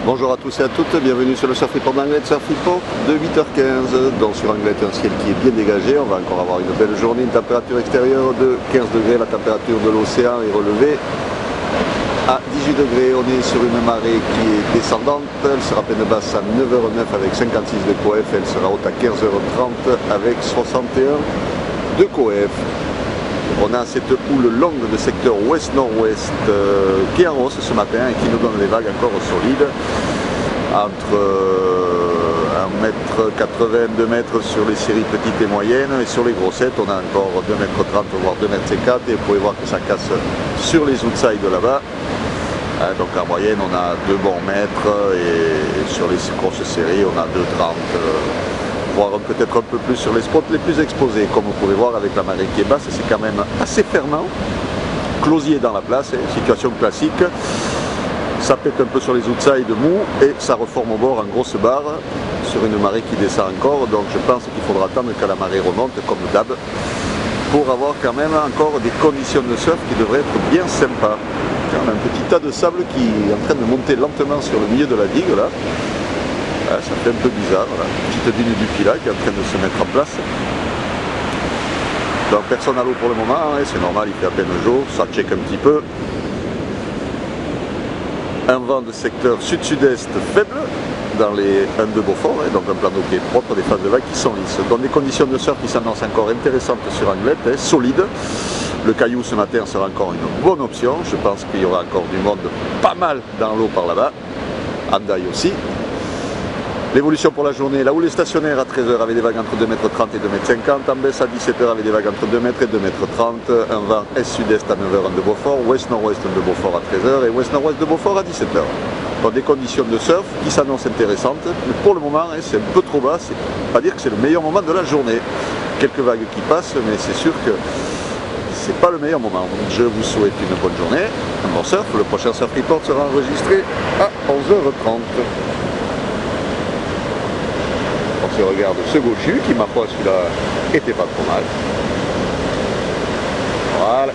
Bonjour à tous et à toutes, bienvenue sur le Surf Report d'Anglet, Surf Report de 8h15, donc sur Anglet un ciel qui est bien dégagé, on va encore avoir une belle journée, une température extérieure de 15 degrés, la température de l'océan est relevée à 18 degrés, on est sur une marée qui est descendante, elle sera peine basse à 9h09 avec 56 de coef, elle sera haute à 15h30 avec 61 de coef. On a cette houle longue de secteur ouest-nord-ouest qui est en hausse ce matin et qui nous donne des vagues encore solides entre 1,80 m, 2 mètres sur les séries petites et moyennes, et sur les grossettes on a encore 2,30 m voire 2,54 m, et vous pouvez voir que ça casse sur les outsides là-bas. Donc en moyenne on a 2 bons mètres et sur les grosses séries on a 2,30 m. Voire peut-être un peu plus sur les spots les plus exposés. Comme vous pouvez voir avec la marée qui est basse, c'est quand même assez fermant. Closier dans la place, situation classique. Ça pète un peu sur les outsides mous et ça reforme au bord en grosse barre sur une marée qui descend encore. Donc je pense qu'il faudra attendre que la marée remonte comme d'hab pour avoir quand même encore des conditions de surf qui devraient être bien sympas. On a un petit tas de sable qui est en train de monter lentement sur le milieu de la digue là. Ça fait un peu bizarre, voilà. Petite dune du Pilat qui est en train de se mettre en place. Donc personne à l'eau pour le moment, c'est normal, il fait à peine jour, ça check un petit peu. Un vent de secteur sud-sud-est faible dans les 1 de Beaufort, donc un plan d'eau qui est propre, des phases de vagues qui sont lisses. Donc des conditions de surf qui s'annoncent encore intéressantes sur Anglet, solides. Le caillou ce matin sera encore une bonne option, je pense qu'il y aura encore du monde pas mal dans l'eau par là-bas. Handaï aussi. L'évolution pour la journée, la houle est stationnaire à 13h avec des vagues entre 2,30 m et 2,50 m, en baisse à 17h avec des vagues entre 2 m et 2,30 m, un vent est-sud-est à 9h de Beaufort, ouest-nord-ouest de Beaufort à 13h et ouest-nord-ouest de Beaufort à 17h. Donc des conditions de surf qui s'annoncent intéressantes, mais pour le moment c'est un peu trop bas, c'est pas dire que c'est le meilleur moment de la journée. Quelques vagues qui passent, mais c'est sûr que c'est pas le meilleur moment. Je vous souhaite une bonne journée, un bon surf, le prochain Surf Report sera enregistré à 11h30. On se regarde ce gauchu qui, ma foi, celui-là était pas trop mal. Voilà.